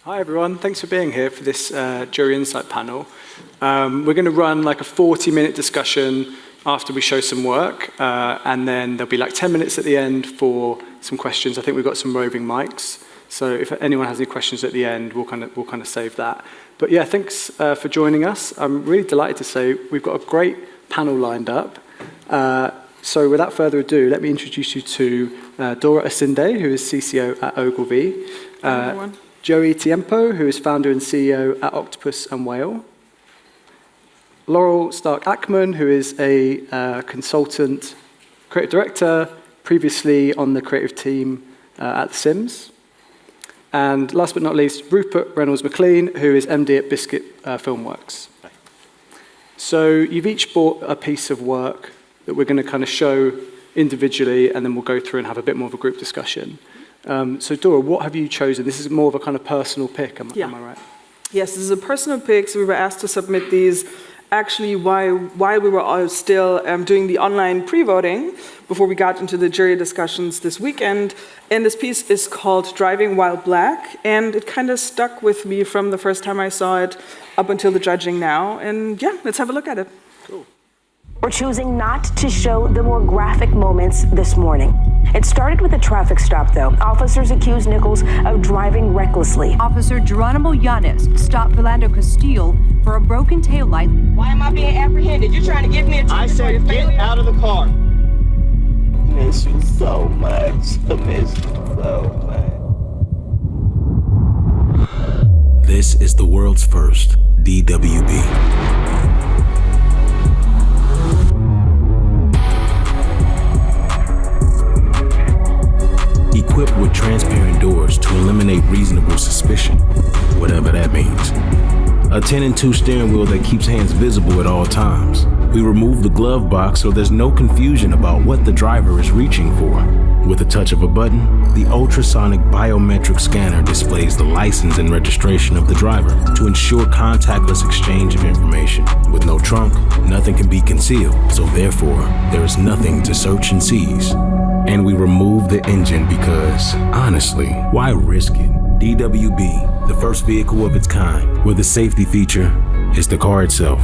Hi everyone, thanks for being here for this Jury Insight panel. We're going to run like a 40-minute discussion after we show some work, and then there'll be like 10 minutes at the end for some questions. I think we've got some roving mics, so if anyone has any questions at the end, we'll kind of save that. But yeah, thanks for joining us. I'm really delighted to say we've got a great panel lined up. So without further ado, let me introduce you to Dora Asinde, who is CCO at Ogilvy. Joey Tiempo, who is founder and CEO at Octopus and Whale. Laurel Stark Akman, who is a consultant, creative director, previously on the creative team at The Sims. And last but not least, Rupert Reynolds-McLean, who is MD at Biscuit Filmworks. So you've each brought a piece of work that we're going to kind of show individually, and then we'll go through and have a bit more of a group discussion. So Dora, what have you chosen? This is more of a kind of personal pick, am I right? Yes, this is a personal pick, so we were asked to submit these actually while we were all still doing the online pre-voting before we got into the jury discussions this weekend. And this piece is called Driving While Black, and it kind of stuck with me from the first time I saw it up until the judging now. And yeah, let's have a look at it. Cool. We're choosing not to show the more graphic moments this morning. It started with a traffic stop, though. Officers accused Nichols of driving recklessly. Officer Geronimo Yanis stopped Philando Castile for a broken taillight. Why am I being apprehended? You're trying to give me a ticket. I said get out of the car. I miss you so much. I miss you so much. This is the world's first DWB. Equipped with transparent doors to eliminate reasonable suspicion, whatever that means. A 10-2 steering wheel that keeps hands visible at all times. We remove the glove box so there's no confusion about what the driver is reaching for. With a touch of a button, the ultrasonic biometric scanner displays the license and registration of the driver to ensure contactless exchange of information. With no trunk, nothing can be concealed, so therefore, there is nothing to search and seize. And we remove the engine because, honestly, why risk it? DWB, the first vehicle of its kind, where the safety feature is the car itself.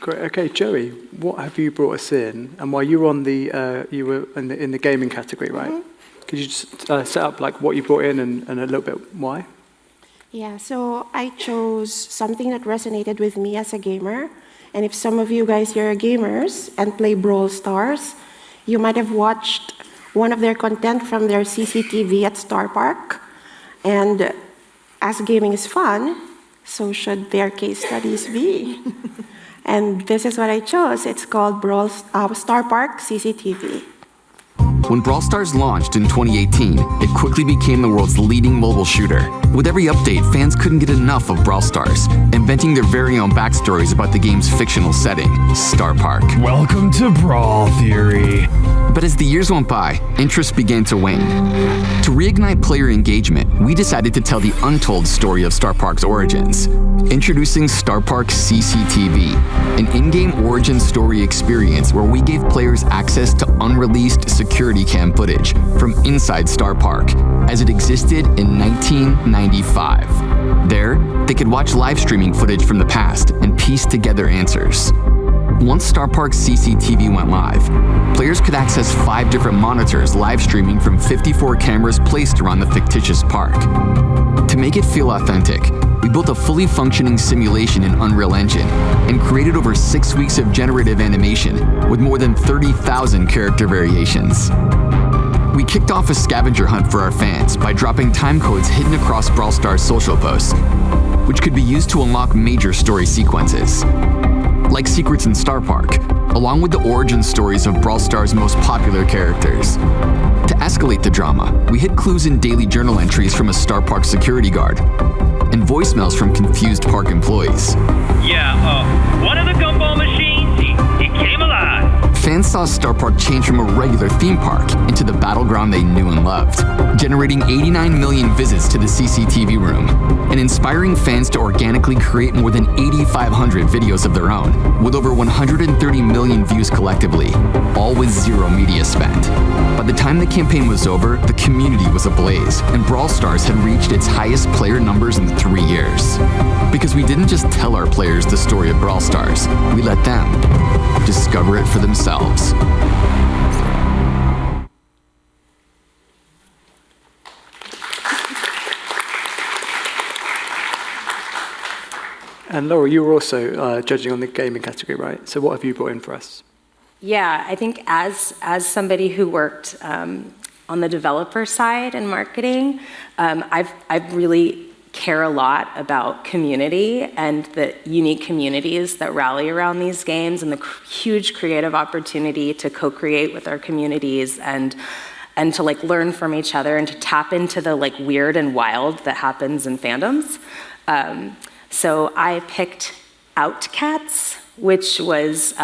Great. Okay, Joey, what have you brought us in? And while you were on the in the gaming category, right? Mm-hmm. Could you just set up like what you brought in and a little bit why? Yeah. So I chose something that resonated with me as a gamer. And if some of you guys here are gamers and play Brawl Stars, you might have watched one of their content from their CCTV at Starr Park. And as gaming is fun, so should their case studies be. And this is what I chose. It's called Starr Park CCTV. When Brawl Stars launched in 2018, it quickly became the world's leading mobile shooter. With every update, fans couldn't get enough of Brawl Stars, inventing their very own backstories about the game's fictional setting, Starr Park. Welcome to Brawl Theory. But as the years went by, interest began to wane. To reignite player engagement, we decided to tell the untold story of Starr Park's origins. Introducing Starr Park CCTV, an in-game origin story experience where we gave players access to unreleased security cam footage from inside Starr Park, as it existed in 1995. There, they could watch live streaming footage from the past and piece together answers. Once Starr Park CCTV went live, players could access 5 different monitors live streaming from 54 cameras placed around the fictitious park. To make it feel authentic, we built a fully functioning simulation in Unreal Engine and created over 6 weeks of generative animation with more than 30,000 character variations. We kicked off a scavenger hunt for our fans by dropping time codes hidden across Brawl Stars social posts, which could be used to unlock major story sequences, like secrets in Starr Park, along with the origin stories of Brawl Stars' most popular characters. To escalate the drama, we hid clues in daily journal entries from a Starr Park security guard and voicemails from confused park employees. Yeah, one of the gumball machines, he came alive. Fans saw Starr Park change from a regular theme park into the battleground they knew and loved, generating 89 million visits to the CCTV room and inspiring fans to organically create more than 8,500 videos of their own, with over 130 million views collectively, all with zero media spent. By the time the campaign was over, the community was ablaze, and Brawl Stars had reached its highest player numbers in 3 years. Because we didn't just tell our players the story of Brawl Stars, we let them discover it for themselves. And Laurel, you were also judging on the gaming category, right? So what have you brought in for us? Yeah, I think as somebody who worked on the developer side and marketing, I really care a lot about community and the unique communities that rally around these games and the huge creative opportunity to co-create with our communities and to like learn from each other and to tap into the like weird and wild that happens in fandoms. So I picked Outcats, which was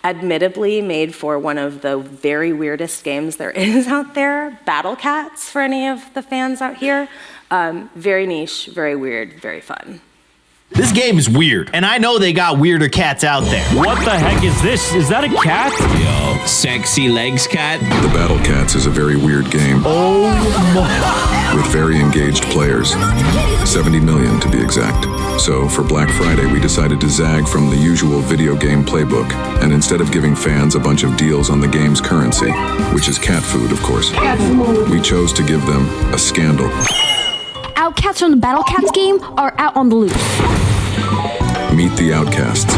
admittedly made for one of the very weirdest games there is out there, Battle Cats, for any of the fans out here. Very niche, very weird, very fun. This game is weird, and I know they got weirder cats out there. What the heck is this? Is that a cat? Yo, sexy legs cat. The Battle Cats is a very weird game. Oh my. With very engaged players. 70 million to be exact. So for Black Friday, we decided to zag from the usual video game playbook, and instead of giving fans a bunch of deals on the game's currency, which is cat food, of course, we chose to give them a scandal. Outcasts from the Battle Cats game are out on the loose. Meet the Outcasts.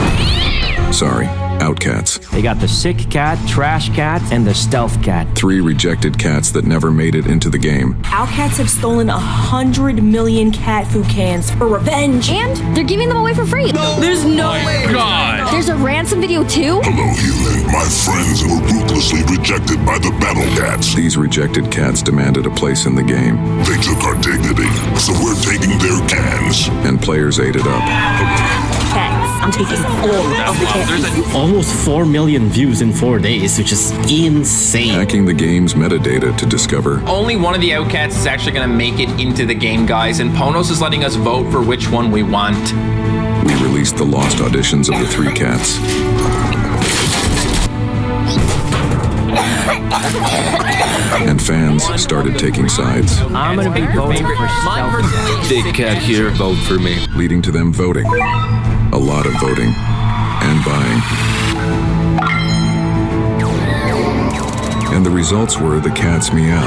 Sorry, Outcats. They got the sick cat, trash cat, and the stealth cat. 3 rejected cats that never made it into the game. Outcats have stolen 100 million cat food cans for revenge. And they're giving them away for free. No. There's no way. God. There's a ransom video too. Hello, human. My friends were ruthlessly rejected by the Battle Cats. These rejected cats demanded a place in the game. They took our dignity, so we're taking their cans. And players ate it up. Cats. I'm taking all of the cats. Almost 4 million views in 4 days, which is insane. Hacking the game's metadata to discover Only one of the Outcats is actually going to make it into the game, guys, and Ponos is letting us vote for which one we want. We released the lost auditions of the 3 cats. And fans started taking sides. I'm gonna be voting for stealth cat. Big cat here, vote for me. Leading to them voting. A lot of voting. And buying. And the results were the cats meow.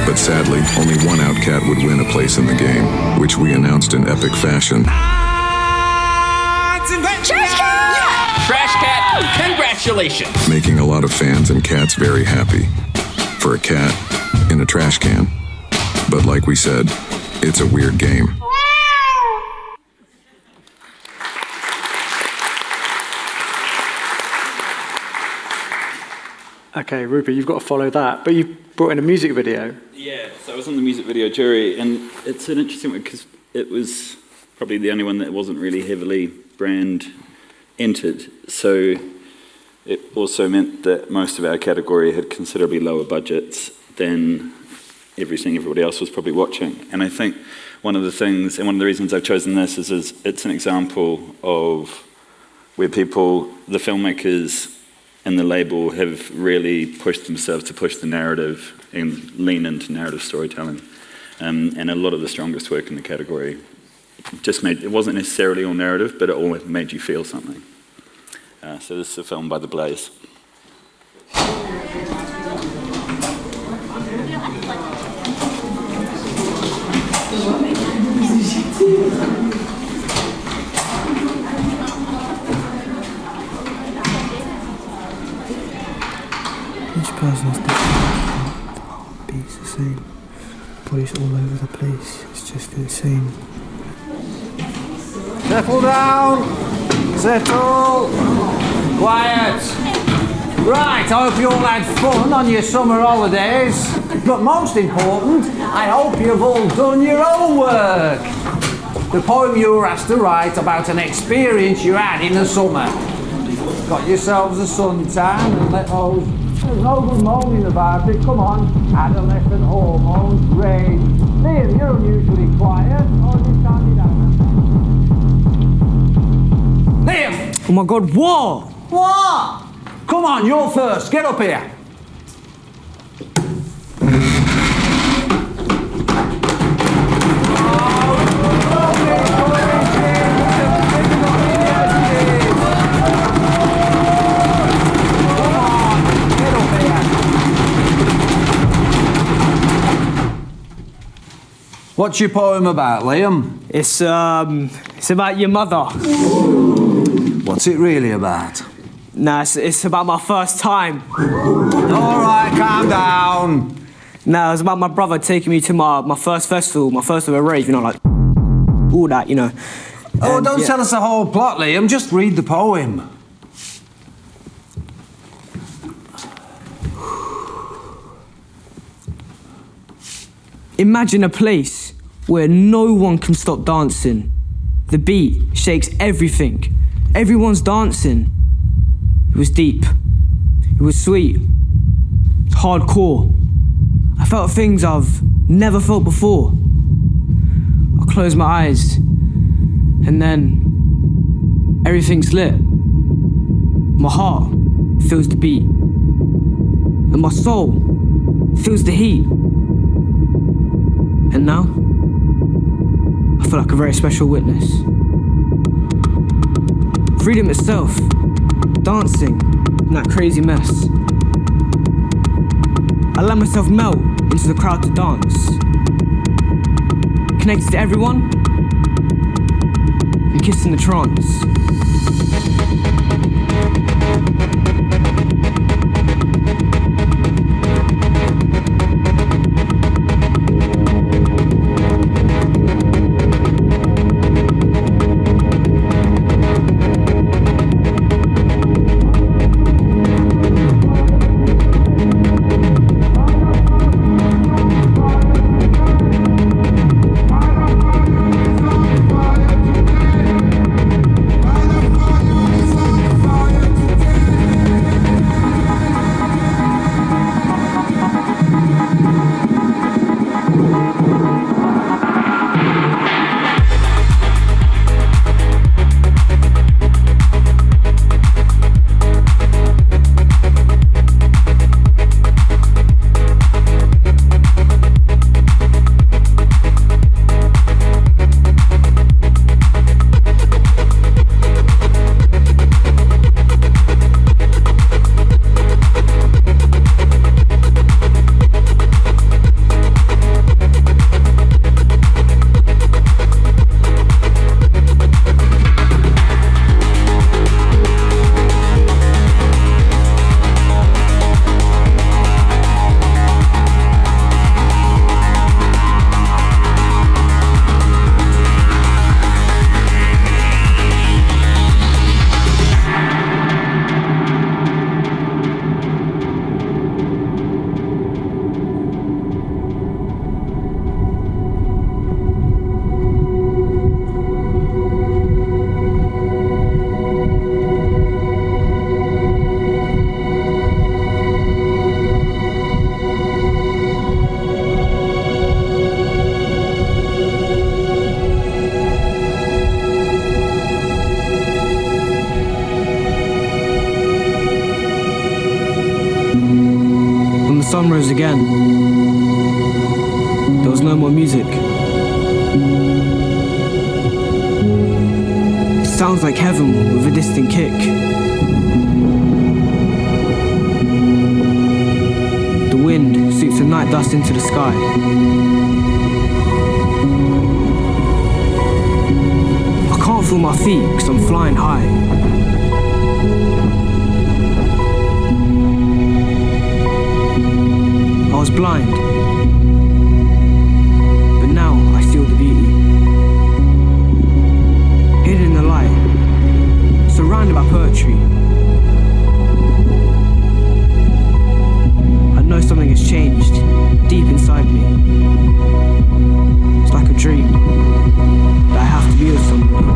But sadly, only one Outcat would win a place in the game, which we announced in epic fashion. Trash cat! Trash cat, congratulations! Making a lot of fans and cats very happy. For a cat in a trash can. But like we said, it's a weird game. Okay, Ruby, you've got to follow that. But you brought in a music video. Yeah, so I was on the music video jury, and it's an interesting one because it was probably the only one that wasn't really heavily brand entered. So it also meant that most of our category had considerably lower budgets than everything everybody else was probably watching. And I think one of the things, and one of the reasons I've chosen this is it's an example of where people, the filmmakers and the label have really pushed themselves to push the narrative and lean into narrative storytelling. And a lot of the strongest work in the category just made, it wasn't necessarily all narrative, but it all made you feel something. So this is a film by The Blaze. Everything's the same. Bodies all over the place. It's just insane. Settle down. Settle. Quiet. Right, I hope you all had fun on your summer holidays. But most important, I hope you've all done your homework. The poem you were asked to write about an experience you had in the summer. Got yourselves a suntan and let those... There's no good moaning about it, come on. Adolescent hormones, rage. Liam, you're unusually quiet. Oh, you calm down. Liam! Oh my God, what? What? Come on, you're first. Get up here. What's your poem about, Liam? It's about your mother. What's it really about? Nah, it's about my first time. All right, calm down. Nah, it's about my brother taking me to my first festival, my first ever rave, you know, like, all that, you know. Oh, don't tell us the whole plot, Liam. Just read the poem. Imagine a place where no one can stop dancing. The beat shakes everything. Everyone's dancing. It was deep. It was sweet. Hardcore. I felt things I've never felt before. I closed my eyes, and then everything's lit. My heart feels the beat, and my soul feels the heat. And now, I feel like a very special witness. Freedom itself, dancing in that crazy mess. I let myself melt into the crowd to dance. Connected to everyone, and kissed in the trance. sun rose again. There was no more music. It sounds like heaven with a distant kick. The wind sweeps the night dust into the sky. I can't feel my feet because I'm flying high. I was blind. victory. I know something has changed deep inside me. It's like a dream that I have to be with somebody.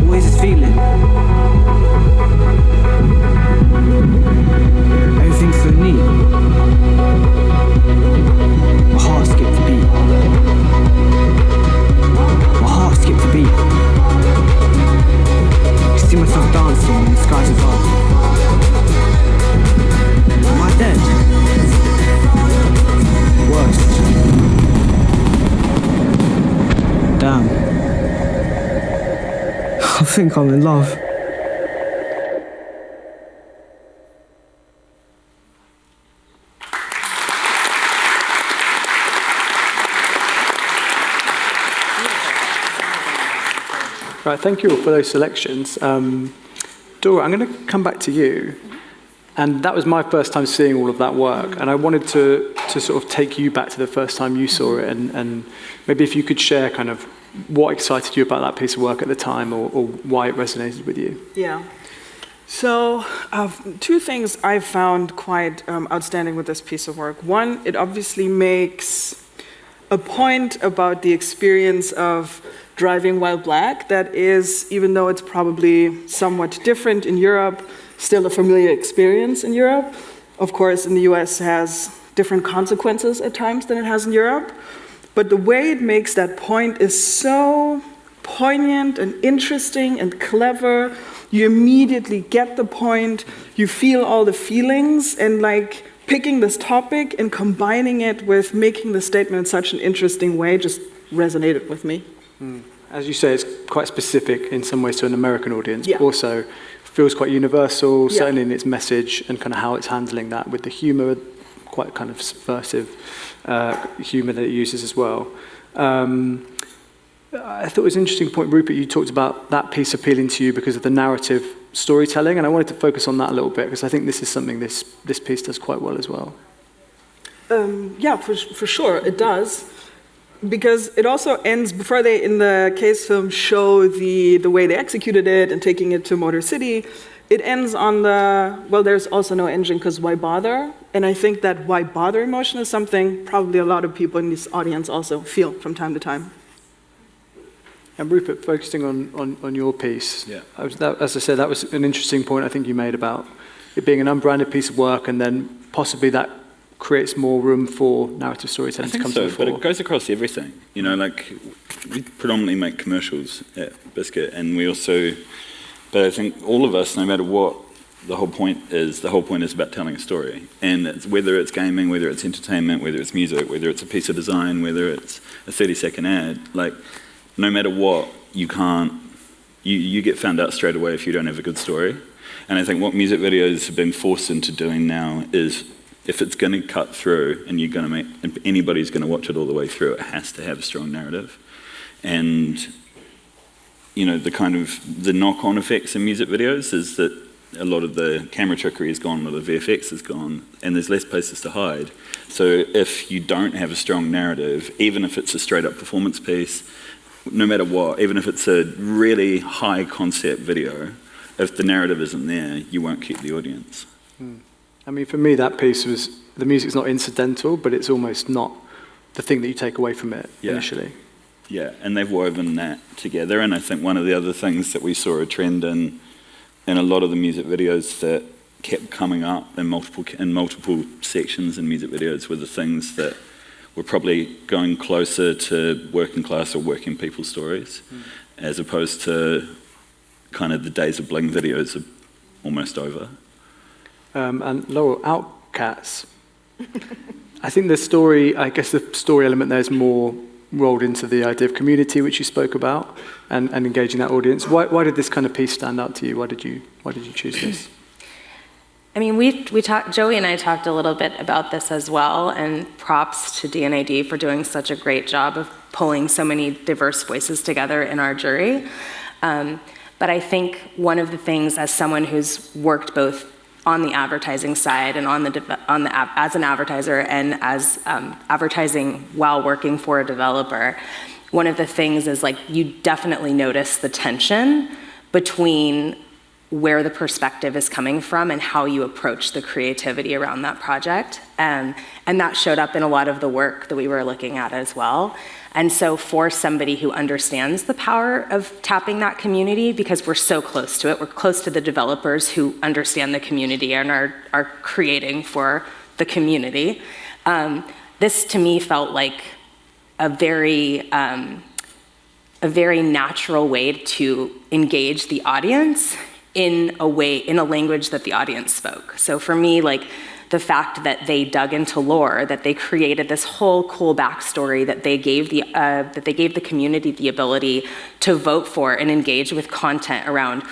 Always this feeling. Everything's so neat. My heart skipped a beat. My heart skipped a beat. I see myself dancing in the skies above. Am I dead? Worse. Damn. I think I'm in love. Right, thank you all for those selections. Dora, I'm going to come back to you. And that was my first time seeing all of that work. And I wanted to sort of take you back to the first time you saw it. And maybe if you could share kind of what excited you about that piece of work at the time, or why it resonated with you. Yeah. So two things I found quite outstanding with this piece of work. One, it obviously makes a point about the experience of driving while black that is, even though it's probably somewhat different in Europe, still a familiar experience in Europe. Of course, in the US has different consequences at times than it has in Europe. But the way it makes that point is so poignant and interesting and clever. You immediately get the point, you feel all the feelings, and like picking this topic and combining it with making the statement in such an interesting way just resonated with me. As you say, it's quite specific in some ways to an American audience, Yeah. but also feels quite universal, Yeah. certainly in its message and kind of how it's handling that with the humour, quite kind of subversive humour that it uses as well. I thought it was an interesting point, Rupert, you talked about that piece appealing to you because of the narrative storytelling, and I wanted to focus on that a little bit because I think this is something this piece does quite well as well. Yeah, for sure, it does. Because it also ends, before they, in the case film, show the way they executed it and taking it to Motor City, it ends on the, well, there's also no engine because why bother? And I think that why bother emotion is something probably a lot of people in this audience also feel from time to time. And Rupert, focusing on your piece, Yeah. As I said, that was an interesting point I think you made about it being an unbranded piece of work, and then possibly that creates more room for narrative storytelling to come to the fore. But it goes across everything. You know, like we predominantly make commercials at Biscuit, and we also, but I think all of us, no matter what the whole point is about telling a story. And it's, whether it's gaming, whether it's entertainment, whether it's music, whether it's a piece of design, whether it's a 30-second ad, like no matter what, you can't, you get found out straight away if you don't have a good story. And I think what music videos have been forced into doing now is, if it's going to cut through and you're going to make, and anybody's going to watch it all the way through, it has to have a strong narrative. And, you know, the kind of, the knock-on effects in music videos is that a lot of the camera trickery is gone, a lot of the VFX is gone, and there's less places to hide. So if you don't have a strong narrative, even if it's a straight-up performance piece, no matter what, even if it's a really high-concept video, if the narrative isn't there, you won't keep the audience. I mean, for me, that piece was, the music's not incidental, but it's almost not the thing that you take away from it initially. Yeah, and they've woven that together, and I think one of the other things that we saw a trend in a lot of the music videos that kept coming up in multiple sections in music videos were the things that were probably going closer to working class or working people stories, as opposed to kind of the days of bling videos are almost over. And Laurel, Outcats. I think the story element there is more rolled into the idea of community, which you spoke about, and engaging that audience. Why did this kind of piece stand out to you? Why did you choose this? I mean, we talked, Joey and I talked a little bit about this as well, and props to D&AD for doing such a great job of pulling so many diverse voices together in our jury. But I think one of the things, as someone who's worked both on the advertising side and as an advertiser and as advertising while working for a developer, one of the things is like you definitely notice the tension between where the perspective is coming from and how you approach the creativity around that project. And that showed up in a lot of the work that we were looking at as well. And so for somebody who understands the power of tapping that community, because we're so close to it, we're close to the developers who understand the community and are creating for the community. This to me felt like a very natural way to engage the audience in a language that the audience spoke. So for me, like the fact that they dug into lore, that they created this whole cool backstory, that they gave the community the ability to vote for and engage with content around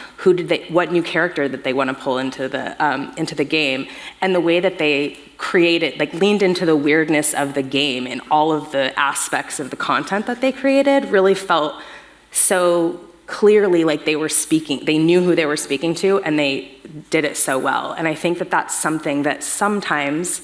what new character that they want to pull into the game, and the way that they created, like leaned into the weirdness of the game and all of the aspects of the content that they created really felt so clearly like they knew who they were speaking to, and they did it so well. And I think that that's something that sometimes,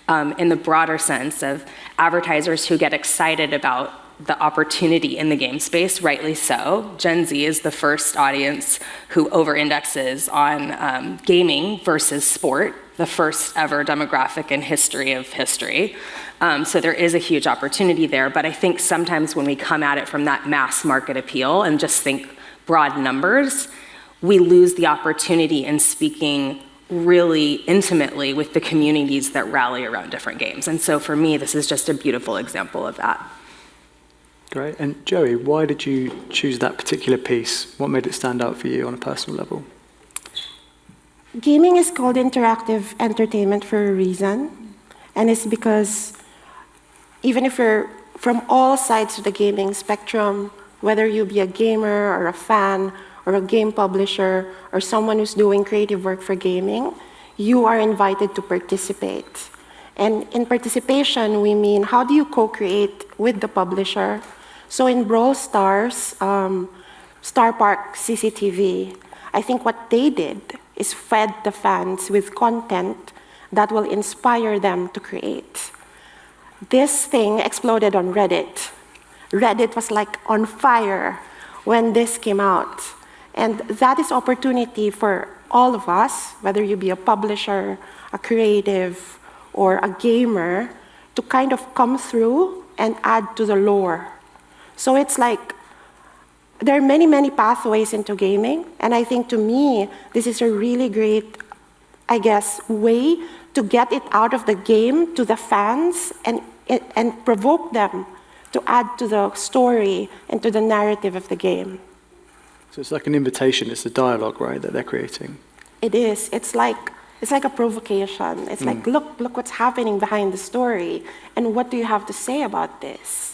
in the broader sense of advertisers who get excited about the opportunity in the game space, rightly so. Gen Z is the first audience who over-indexes on gaming versus sport, the first ever demographic in history of history. So there is a huge opportunity there, but I think sometimes when we come at it from that mass market appeal and just think broad numbers, we lose the opportunity in speaking really intimately with the communities that rally around different games. And so for me, this is just a beautiful example of that. Great. And Joey, why did you choose that particular piece? What made it stand out for you on a personal level? Gaming is called interactive entertainment for a reason, and it's because even if you're from all sides of the gaming spectrum, whether you be a gamer or a fan or a game publisher or someone who's doing creative work for gaming, you are invited to participate. And in participation, we mean how do you co-create with the publisher? So in Brawl Stars, Starr Park CCTV, I think what they did is fed the fans with content that will inspire them to create. This thing exploded on Reddit. Reddit was like on fire when this came out. And that is opportunity for all of us, whether you be a publisher, a creative, or a gamer, to kind of come through and add to the lore. So it's like, there are many, many pathways into gaming, and I think to me, this is a really great, I guess, way to get it out of the game to the fans and provoke them to add to the story and to the narrative of the game. So it's like an invitation, it's a dialogue, right, that they're creating? It is. It's like a provocation. It's like, look what's happening behind the story, and what do you have to say about this?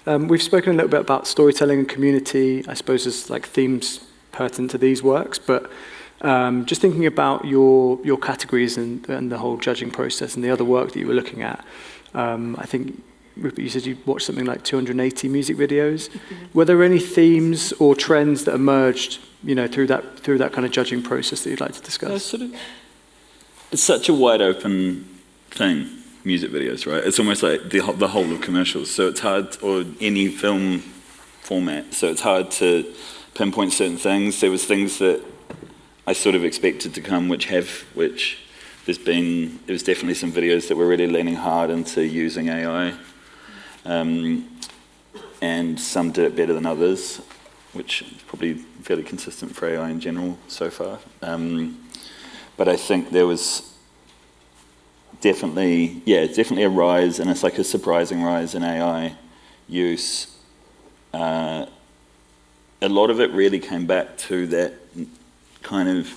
We've spoken a little bit about storytelling and community, I suppose, as like themes pertinent to these works, but just thinking about your categories and the whole judging process and the other work that you were looking at, I think you said you watched something like 280 music videos. Mm-hmm. Were there any themes or trends that emerged, through that kind of judging process that you'd like to discuss? It's such a wide open thing, music videos, right? It's almost like the whole of commercials. So it's hard, or any film format. So it's hard to pinpoint certain things. There was things that I sort of expected to come, which there was definitely some videos that were really leaning hard into using AI. And some did it better than others, which is probably fairly consistent for AI in general so far. But I think there was definitely a rise, and it's like a surprising rise in AI use. A lot of it really came back to that kind of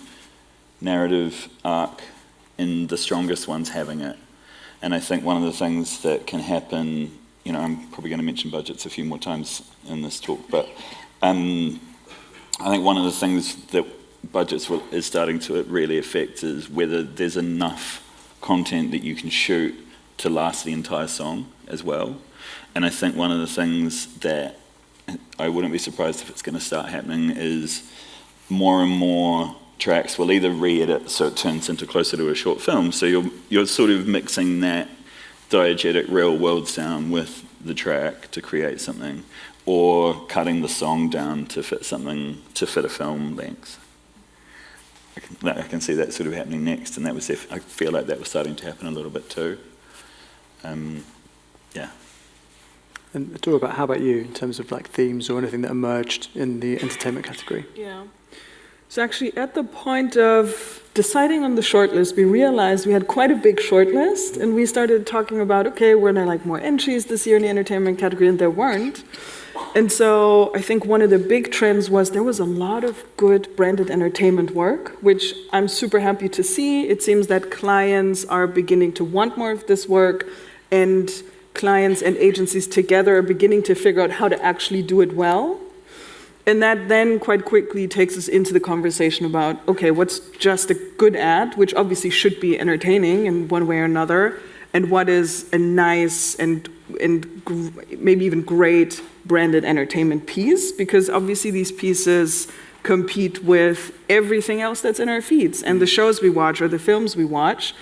narrative arc in the strongest ones having it. And I think one of the things that can happen, I'm probably going to mention budgets a few more times in this talk, but I think one of the things that budgets is starting to really affect is whether there's enough content that you can shoot to last the entire song as well. And I think one of the things that I wouldn't be surprised if it's going to start happening is more and more tracks will either re-edit so it turns into closer to a short film. So you're sort of mixing that diegetic real world sound with the track to create something, or cutting the song down to fit a film length. I can see that sort of happening next, and I feel like that was starting to happen a little bit too. Yeah. And talk about, how about you, in terms of like themes or anything that emerged in the entertainment category? Yeah. So actually, at the point of deciding on the shortlist, we realized we had quite a big shortlist, and we started talking about, okay, were there like more entries this year in the entertainment category, and there weren't. And so I think one of the big trends was there was a lot of good branded entertainment work, which I'm super happy to see. It seems that clients are beginning to want more of this work, and clients and agencies together are beginning to figure out how to actually do it well. And that then quite quickly takes us into the conversation about, okay, what's just a good ad, which obviously should be entertaining in one way or another, and what is a nice and maybe even great branded entertainment piece, because obviously these pieces compete with everything else that's in our feeds and the shows we watch or the films we watch.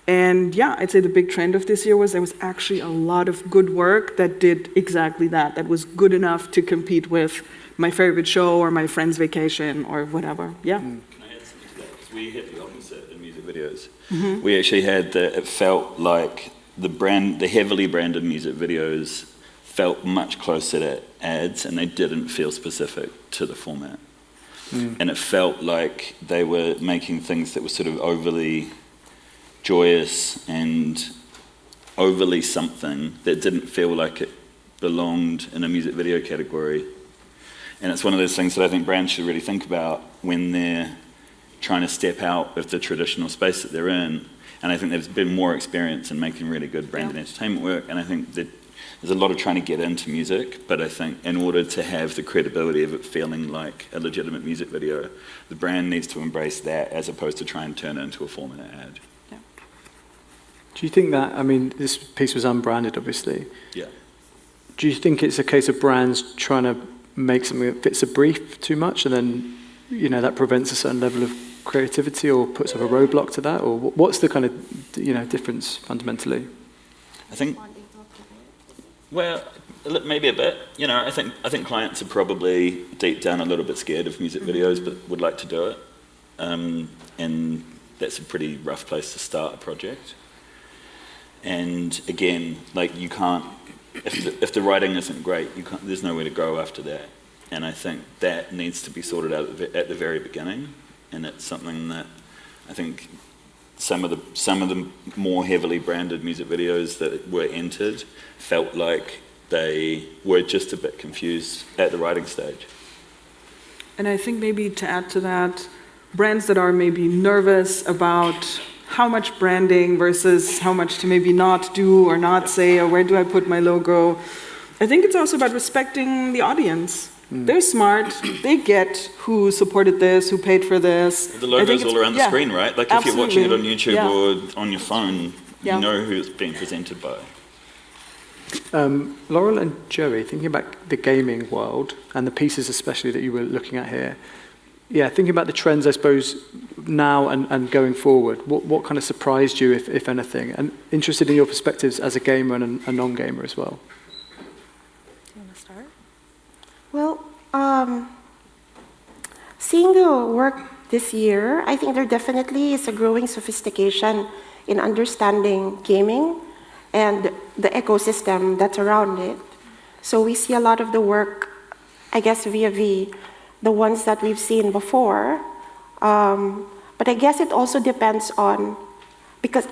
And yeah, I'd say the big trend of this year was there was actually a lot of good work that did exactly that, that was good enough to compete with my favorite show or my friend's vacation or whatever. Yeah. Can I add something to that? Because we had the opposite in music videos. Mm-hmm. We actually had it felt like the heavily branded music videos felt much closer to ads, and they didn't feel specific to the format. And it felt like they were making things that were sort of overly joyous and overly something that didn't feel like it belonged in a music video category. And it's one of those things that I think brands should really think about when they're trying to step out of the traditional space that they're in. And I think there's been more experience in making really good branded entertainment work, and I think that there's a lot of trying to get into music, but I think in order to have the credibility of it feeling like a legitimate music video, the brand needs to embrace that as opposed to try and turn it into a format ad. Yeah. Do you think that, I mean, this piece was unbranded, obviously. Yeah. Do you think it's a case of brands trying to make something that fits a brief too much, and then, you know, that prevents a certain level of creativity or puts up a roadblock to that? Or what's the kind of, you know, difference fundamentally? I think, well, maybe a bit. You know, I think clients are probably deep down a little bit scared of music videos, but would like to do it. And that's a pretty rough place to start a project. And again, like, you can't, if the writing isn't great, there's nowhere to go after that. And I think that needs to be sorted out at the very beginning. And it's something that I think some of the more heavily branded music videos that were entered felt like they were just a bit confused at the writing stage. And I think maybe to add to that, brands that are maybe nervous about how much branding versus how much to maybe not do or not say, or where do I put my logo, I think it's also about respecting the audience. They're smart, they get who supported this, who paid for this. The logo's all around the screen, right? Like, if you're watching it on YouTube or on your phone, you know who it's being presented by. Laurel and Joey, thinking about the gaming world and the pieces especially that you were looking at here, yeah, thinking about the trends, I suppose, now and going forward, what kind of surprised you, if anything? And interested in your perspectives as a gamer and a non-gamer as well. Well, seeing the work this year, I think there definitely is a growing sophistication in understanding gaming and the ecosystem that's around it. So we see a lot of the work, I guess, via the ones that we've seen before. But I guess it also depends on, because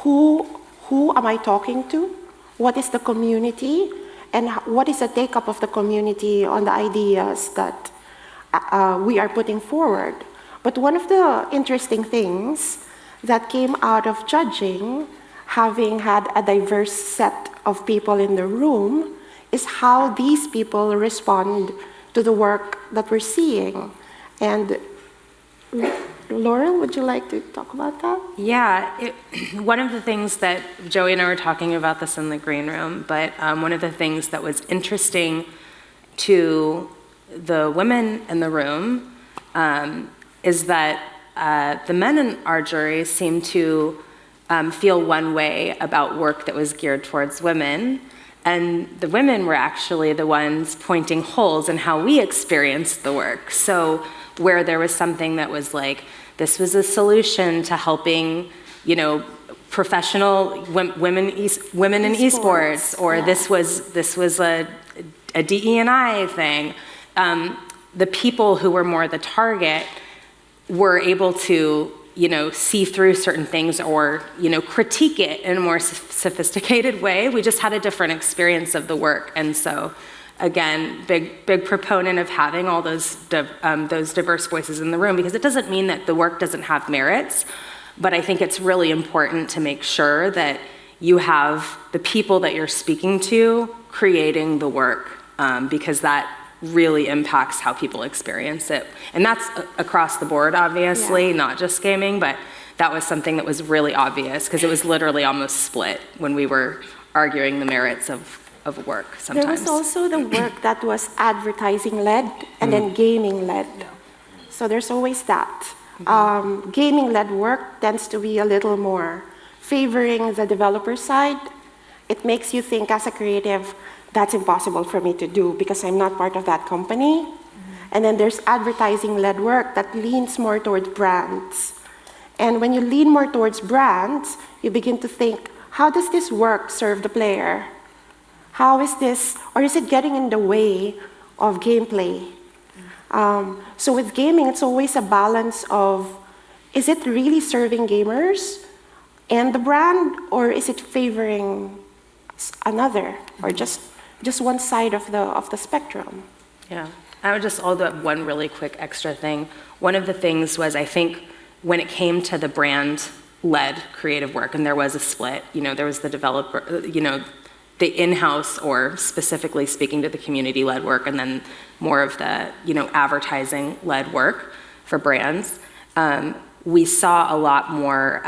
who am I talking to? What is the community? And what is the take-up of the community on the ideas that we are putting forward? But one of the interesting things that came out of judging, having had a diverse set of people in the room, is how these people respond to the work that we're seeing. And Laurel, would you like to talk about that? Yeah, one of the things that Joey and I were talking about this in the green room, but one of the things that was interesting to the women in the room is that the men in our jury seemed to feel one way about work that was geared towards women, And the women were actually the ones pointing holes in how we experienced the work. So where there was something that was like, this was a solution to helping, you know, professional women in esports, or this was a DE&I thing. The people who were more the target were able to, you know, see through certain things or, you know, critique it in a more sophisticated way. We just had a different experience of the work. And so, again, big proponent of having all those diverse voices in the room, because it doesn't mean that the work doesn't have merits, but I think it's really important to make sure that you have the people that you're speaking to creating the work, because that really impacts how people experience it. And that's across the board, obviously, not just gaming, but that was something that was really obvious, because it was literally almost split when we were arguing the merits of work sometimes. There was also the work that was advertising-led and then gaming-led. So there's always that. Gaming-led work tends to be a little more favoring the developer side. It makes you think as a creative, that's impossible for me to do because I'm not part of that company. And then there's advertising-led work that leans more towards brands. And when you lean more towards brands, you begin to think, how does this work serve the player? How is this, or is it getting in the way of gameplay? So with gaming, it's always a balance of, is it really serving gamers and the brand, or is it favoring another, or just one side of the spectrum? Yeah, I would just add one really quick extra thing. One of the things was, I think, when it came to the brand-led creative work, and there was a split, you know, there was the developer, you know, the in-house, or specifically speaking to the community-led work, and then more of the, you know, advertising-led work for brands. We saw a lot more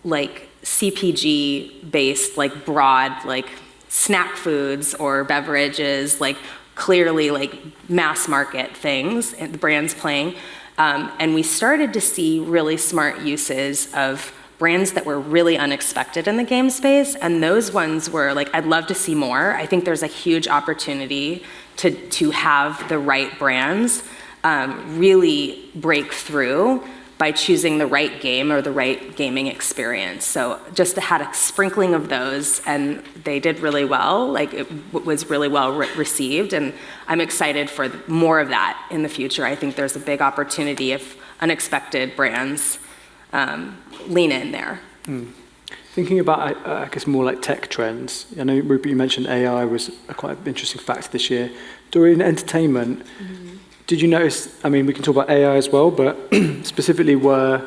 like CPG-based, like broad, like snack foods or beverages, like clearly like mass market things, and the brands playing. And we started to see really smart uses of brands that were really unexpected in the game space, and those ones were like, I'd love to see more. I think there's a huge opportunity to have the right brands really break through by choosing the right game or the right gaming experience. So just had a sprinkling of those, and they did really well. Like, it was really well received, and I'm excited for more of that in the future. I think there's a big opportunity if unexpected brands lean in there. Thinking about, I guess, more like tech trends. I know, Rupert, you mentioned AI was a quite interesting factor this year. During entertainment, did you notice, I mean, we can talk about AI as well, but specifically was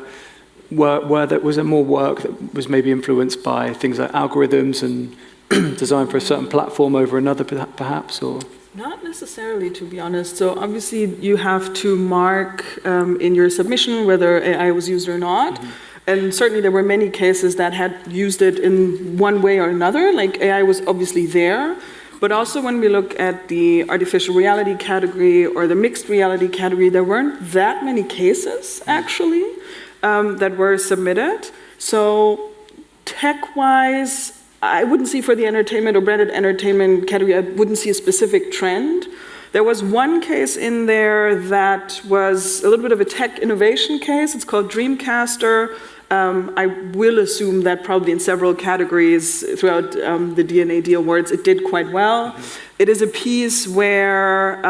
there more work that was maybe influenced by things like algorithms and designed for a certain platform over another, perhaps, or? Not necessarily, to be honest. So obviously you have to mark in your submission whether AI was used or not. And certainly there were many cases that had used it in one way or another, like AI was obviously there. But also when we look at the artificial reality category or the mixed reality category, there weren't that many cases, actually, that were submitted. So tech-wise, I wouldn't see for the entertainment or branded entertainment category, I wouldn't see a specific trend. There was one case in there that was a little bit of a tech innovation case. It's called Dreamcaster. I will assume that probably in several categories throughout the D&AD Awards, it did quite well. It is a piece where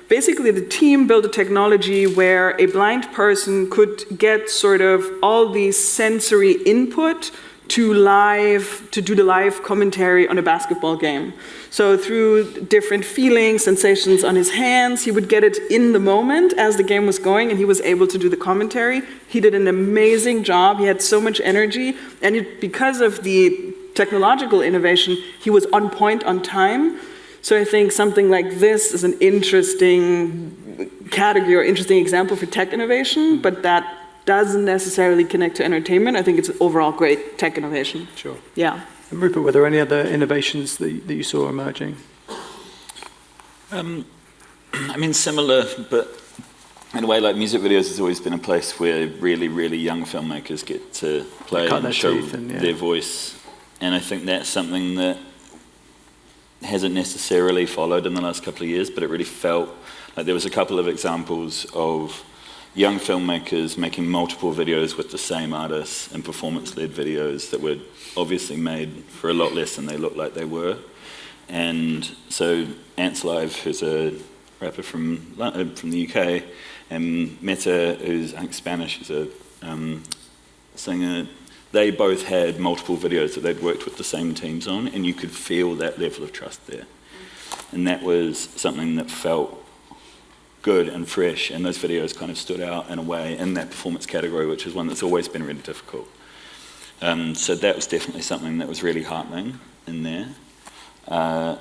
basically the team built a technology where a blind person could get sort of all the sensory input to do the live commentary on a basketball game. So through different feelings, sensations on his hands, he would get it in the moment as the game was going, and he was able to do the commentary. He did an amazing job. He had so much energy, and because of the technological innovation, he was on point, on time. So I think something like this is an interesting category or interesting example for tech innovation, but that doesn't necessarily connect to entertainment. I think it's overall great tech innovation. Sure. Yeah. And Rupert, were there any other innovations that you saw emerging? I mean, similar, but in a way, like music videos has always been a place where really, really young filmmakers get to play and show their voice. And I think that's something that hasn't necessarily followed in the last couple of years, but it really felt like there was a couple of examples of young filmmakers making multiple videos with the same artists and performance-led videos that were obviously made for a lot less than they looked like they were. And so Ants Live, who's a rapper from the UK, and Meta, who's I think Spanish, is a singer, they both had multiple videos that they'd worked with the same teams on, and you could feel that level of trust there. And that was something that felt good and fresh, and those videos kind of stood out in a way in that performance category, which is one that's always been really difficult. So that was definitely something that was really heartening in there. And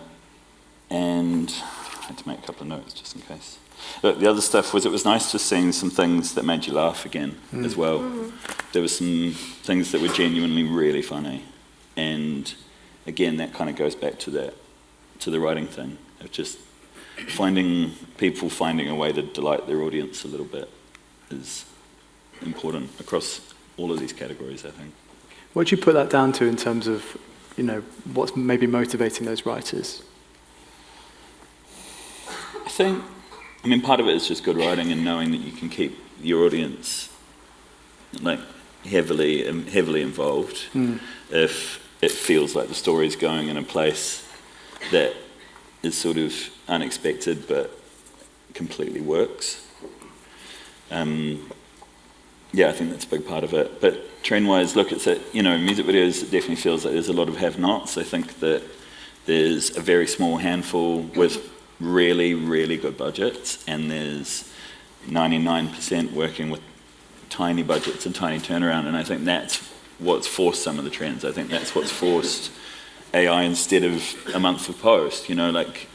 I had to make a couple of notes just in case. But the other stuff was, it was nice to see some things that made you laugh again as well. There were some things that were genuinely really funny. And again, that kind of goes back to the writing thing of just finding a way to delight their audience a little bit is important across all of these categories, I think. What do you put that down to in terms of, what's maybe motivating those writers? I mean, part of it is just good writing and knowing that you can keep your audience like heavily involved if it feels like the story's going in a place that is sort of unexpected but completely works. Yeah, I think that's a big part of it. But trend-wise, look, it's music videos, it definitely feels like there's a lot of have-nots. I think that there's a very small handful with really, really good budgets, and there's 99% working with tiny budgets and tiny turnaround, and I think that's what's forced some of the trends. I think that's what's forced AI instead of a month of post. Like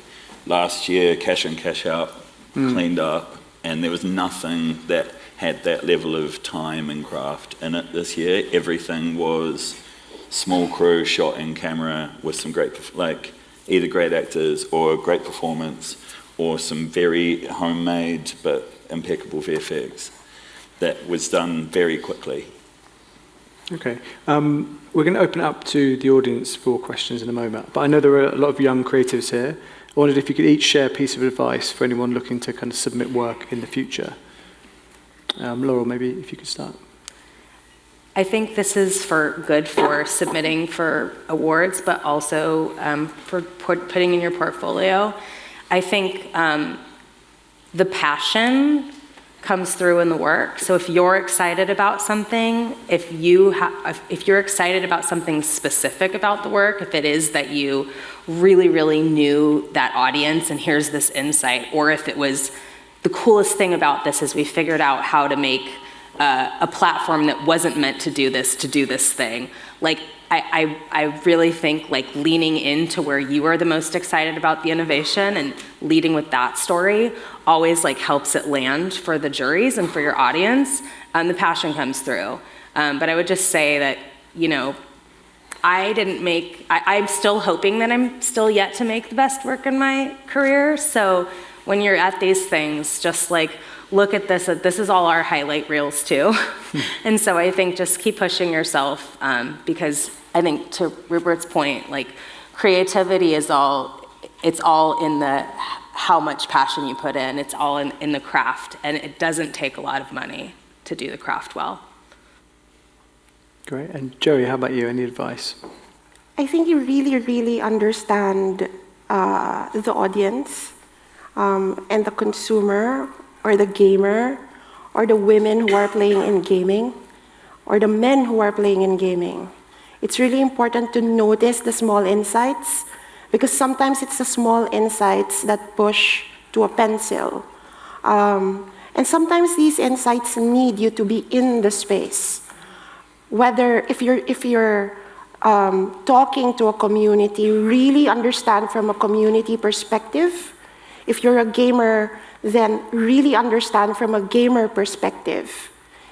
last year, cash in, cash out, cleaned up, and there was nothing that had that level of time and craft in it this year. Everything was small crew, shot in camera with some great, either great actors or great performance or some very homemade but impeccable VFX that was done very quickly. Okay. We're going to open it up to the audience for questions in a moment, but I know there are a lot of young creatives here. I wondered if you could each share a piece of advice for anyone looking to kind of submit work in the future. Laurel, maybe if you could start. I think this is good for submitting for awards, but also for putting in your portfolio. I think the passion comes through in the work. So if you're excited about something, if you're excited about something specific about the work, if it is that you really, really knew that audience and here's this insight, or if it was the coolest thing about this is we figured out how to make a platform that wasn't meant to do this thing. I really think leaning into where you are the most excited about the innovation and leading with that story always helps it land for the juries and for your audience, and the passion comes through. But I would just say that, I'm still hoping that I'm still yet to make the best work in my career. So when you're at these things, just look at this is all our highlight reels too. And so I think just keep pushing yourself, because I think to Rupert's point, creativity it's all in the how much passion you put in. It's all in the craft, and it doesn't take a lot of money to do the craft well. Great. And Joey, how about you? Any advice? I think you really, really understand the audience and the consumer or the gamer or the women who are playing in gaming or the men who are playing in gaming. It's really important to notice the small insights, because sometimes it's the small insights that push to a pencil. And sometimes these insights need you to be in the space. Whether if you're talking to a community, really understand from a community perspective. If you're a gamer, then really understand from a gamer perspective.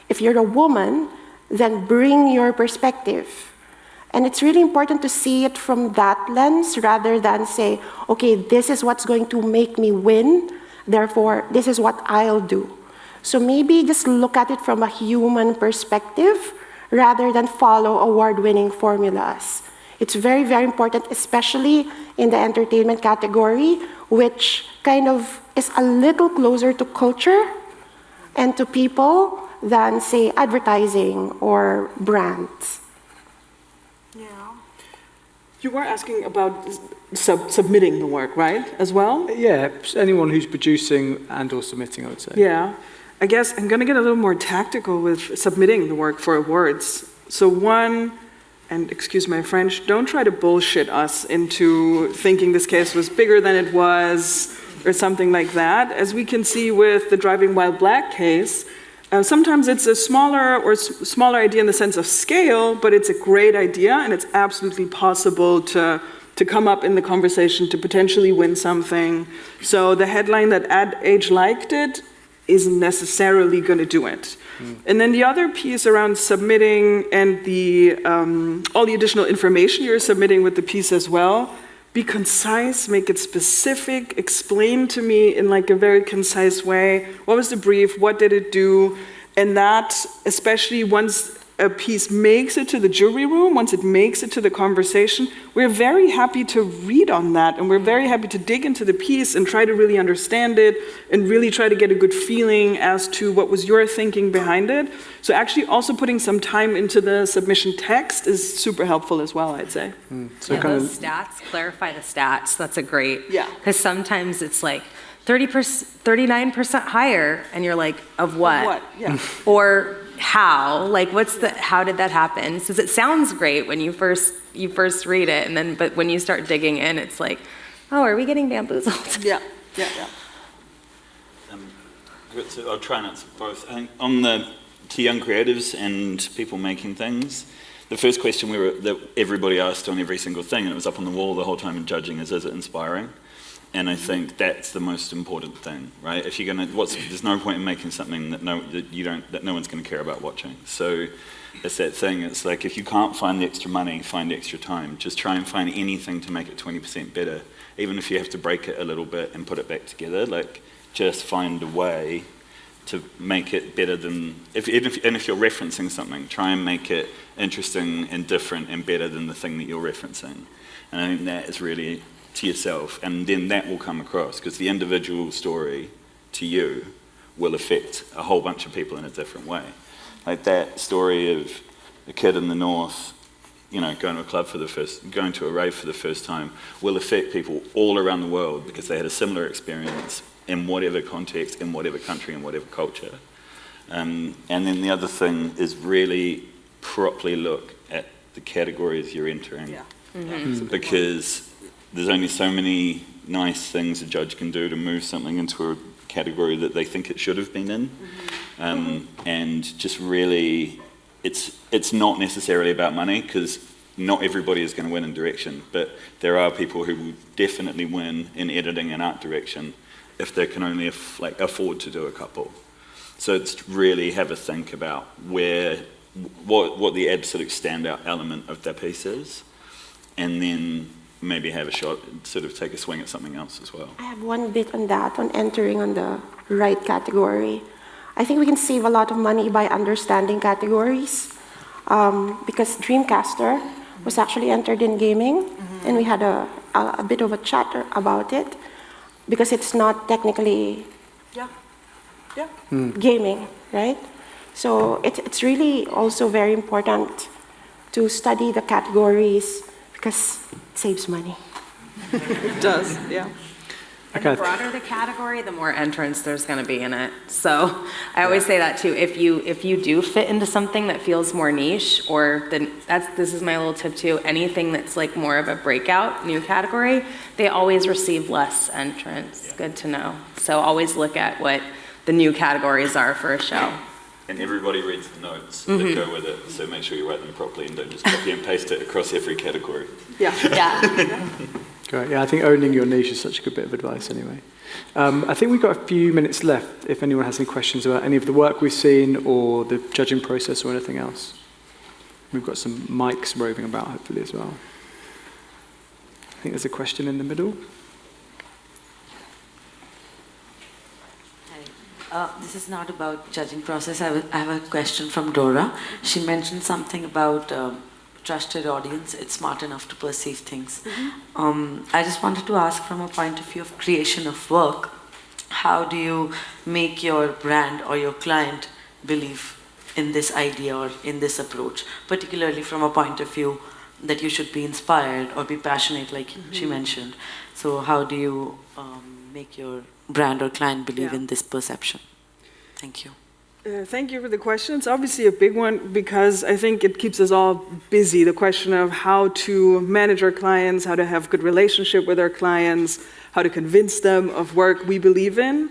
If you're a woman, then bring your perspective. And it's really important to see it from that lens rather than say, okay, this is what's going to make me win, therefore this is what I'll do. So maybe just look at it from a human perspective rather than follow award-winning formulas. It's very, very important, especially in the entertainment category, which kind of is a little closer to culture and to people than, say, advertising or brands. You were asking about submitting the work, right, as well? Yeah, anyone who's producing and or submitting, I would say. Yeah. I guess I'm going to get a little more tactical with submitting the work for awards. So one, and excuse my French, don't try to bullshit us into thinking this case was bigger than it was or something like that. As we can see with the Driving While Black case, sometimes it's a smaller idea in the sense of scale, but it's a great idea and it's absolutely possible to come up in the conversation to potentially win something. So the headline that Ad Age liked it isn't necessarily going to do it. And then the other piece around submitting and all the additional information you're submitting with the piece as well, be concise, make it specific, explain to me in like a very concise way, what was the brief, what did it do, and that, especially once a piece makes it to the jury room, once it makes it to the conversation, we're very happy to read on that, and we're very happy to dig into the piece and try to really understand it, and really try to get a good feeling as to what was your thinking behind it. So actually also putting some time into the submission text is super helpful as well, I'd say. So yeah, kind those stats, clarify the stats, that's a great, because sometimes it's like 39% higher, and you're like, of what? Of what, yeah. Or how, like how did that happen? Because it sounds great when you first read it, and then, but when you start digging in, it's like, oh, are we getting bamboozled? Yeah. So I'll try and answer both. I think to young creatives and people making things, the first question that everybody asked on every single thing, and it was up on the wall the whole time in judging, is it inspiring? And I think that's the most important thing, right? If you're there's no point in making something that no one's going to care about watching. So it's that thing. It's like if you can't find the extra money, find the extra time. Just try and find anything to make it 20% better, even if you have to break it a little bit and put it back together. Like just find a way to make it better than if you're referencing something, try and make it interesting and different and better than the thing that you're referencing. And I think that is really to yourself, and then that will come across, because the individual story to you will affect a whole bunch of people in a different way. Like that story of a kid in the north, going to a rave for the first time, will affect people all around the world because they had a similar experience in whatever context, in whatever country, in whatever culture. And then the other thing is really properly look at the categories you're entering. Yeah. Mm-hmm. Because there's only so many nice things a judge can do to move something into a category that they think it should have been in. And just really, it's not necessarily about money, because not everybody is going to win in direction, but there are people who will definitely win in editing and art direction if they can only afford to do a couple. So it's really have a think about what the absolute standout element of their piece is, and then maybe have a shot, sort of take a swing at something else as well. I have one bit on that, on entering on the right category. I think we can save a lot of money by understanding categories, because Dreamcaster was actually entered in gaming, and we had a bit of a chat about it, because it's not technically gaming, right? So it's really also very important to study the categories, because it saves money. It does, yeah. And the broader the category, the more entrants there's going to be in it. So I always say that too. If you do fit into something that feels more niche, this is my little tip too. Anything that's like more of a breakout new category, they always receive less entrants. Good to know. So always look at what the new categories are for a show. And everybody reads the notes that go with it, so make sure you write them properly and don't just copy and paste it across every category. Yeah. Great. Yeah, I think owning your niche is such a good bit of advice anyway. I think we've got a few minutes left if anyone has any questions about any of the work we've seen or the judging process or anything else. We've got some mics roving about hopefully as well. I think there's a question in the middle. This is not about judging process. I have a question from Dora. She mentioned something about trusted audience, it's smart enough to perceive things. I just wanted to ask, from a point of view of creation of work, how do you make your brand or your client believe in this idea or in this approach, particularly from a point of view that you should be inspired or be passionate, like she mentioned. So how do you make your brand or client believe in this perception? Thank you. Thank you for the question. It's obviously a big one because I think it keeps us all busy. The question of how to manage our clients, how to have good relationship with our clients, how to convince them of work we believe in.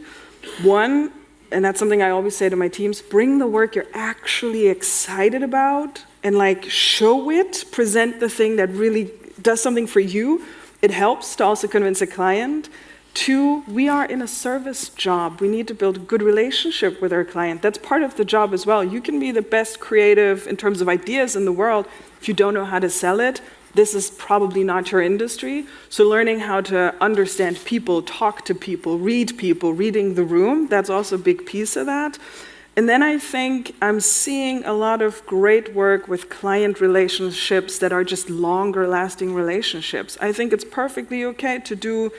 One, and that's something I always say to my teams, bring the work you're actually excited about and like show it, present the thing that really does something for you. It helps to also convince a client. Two, we are in a service job. We need to build a good relationship with our client. That's part of the job as well. You can be the best creative in terms of ideas in the world. If you don't know how to sell it, this is probably not your industry. So learning how to understand people, talk to people, reading the room, that's also a big piece of that. And then I think I'm seeing a lot of great work with client relationships that are just longer lasting relationships. I think it's perfectly okay to do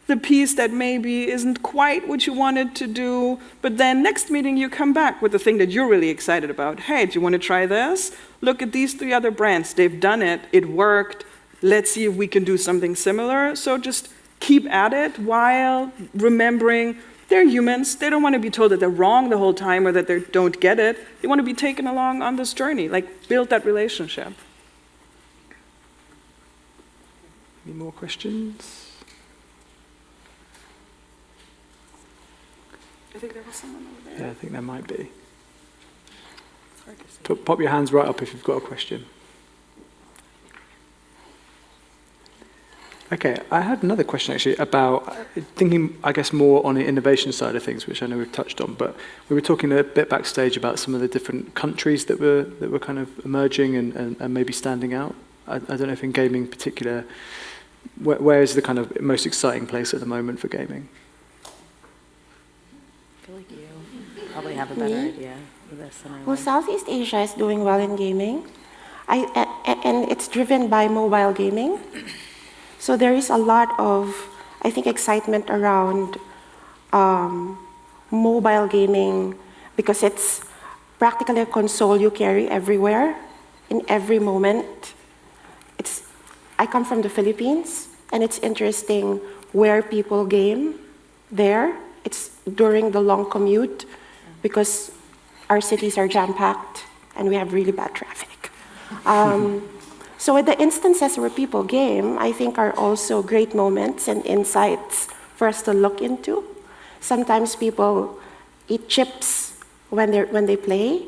the piece that maybe isn't quite what you wanted to do, but then next meeting you come back with the thing that you're really excited about. Hey, do you want to try this? Look at these 3 other brands. They've done it. It worked. Let's see if we can do something similar. So just keep at it while remembering they're humans. They don't want to be told that they're wrong the whole time or that they don't get it. They want to be taken along on this journey, like build that relationship. Any more questions? I think there was someone over there. Yeah, I think there might be. Pop your hands right up if you've got a question. Okay, I had another question actually about thinking, I guess, more on the innovation side of things, which I know we've touched on, but we were talking a bit backstage about some of the different countries that were kind of emerging and maybe standing out. I don't know if in gaming in particular, where is the kind of most exciting place at the moment for gaming? I feel like you probably have a better idea of this than I would. Well, Southeast Asia is doing well in gaming, and it's driven by mobile gaming. So there is a lot of, I think, excitement around mobile gaming because it's practically a console you carry everywhere, in every moment. I come from the Philippines, and it's interesting where people game there. It's during the long commute because our cities are jam-packed and we have really bad traffic. So the instances where people game, I think, are also great moments and insights for us to look into. Sometimes people eat chips when they play,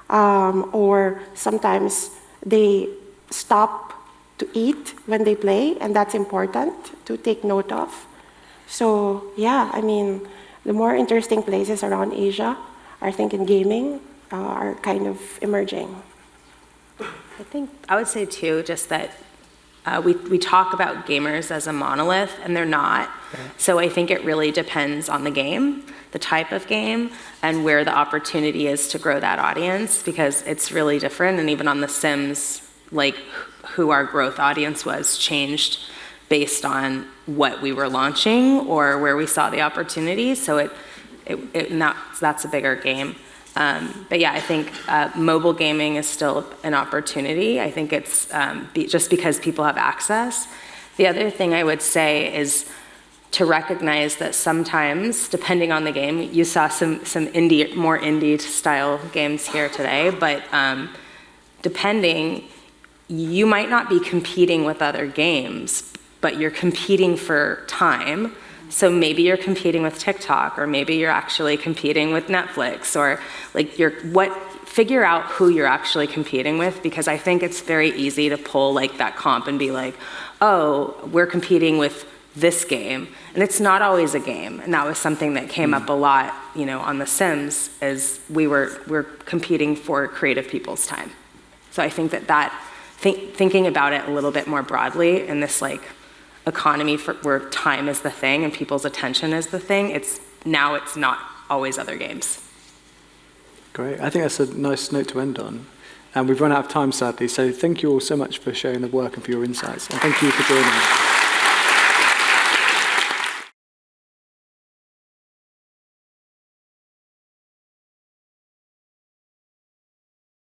or sometimes they stop to eat when they play, and that's important to take note of. So yeah, I mean, the more interesting places around Asia, I think in gaming, are kind of emerging. I think I would say too, just that we talk about gamers as a monolith, and they're not. Yeah. So I think it really depends on the game, the type of game, and where the opportunity is to grow that audience, because it's really different. And even on The Sims, like who our growth audience was changed based on what we were launching or where we saw the opportunity. So that's a bigger game. But yeah, I think mobile gaming is still an opportunity. I think it's just because people have access. The other thing I would say is to recognize that sometimes, depending on the game, you saw some more indie style games here today, but depending, you might not be competing with other games, but you're competing for time. So maybe you're competing with TikTok, or maybe you're actually competing with Netflix, or like figure out who you're actually competing with, because I think it's very easy to pull like that comp and be like, oh, we're competing with this game, and it's not always a game. And that was something that came up a lot, on The Sims, is we're competing for creative people's time. So I think thinking about it a little bit more broadly in this like economy where time is the thing and people's attention is the thing, it's not always other games. Great. I think that's a nice note to end on. And we've run out of time, sadly. So thank you all so much for sharing the work and for your insights. And thank you for joining me.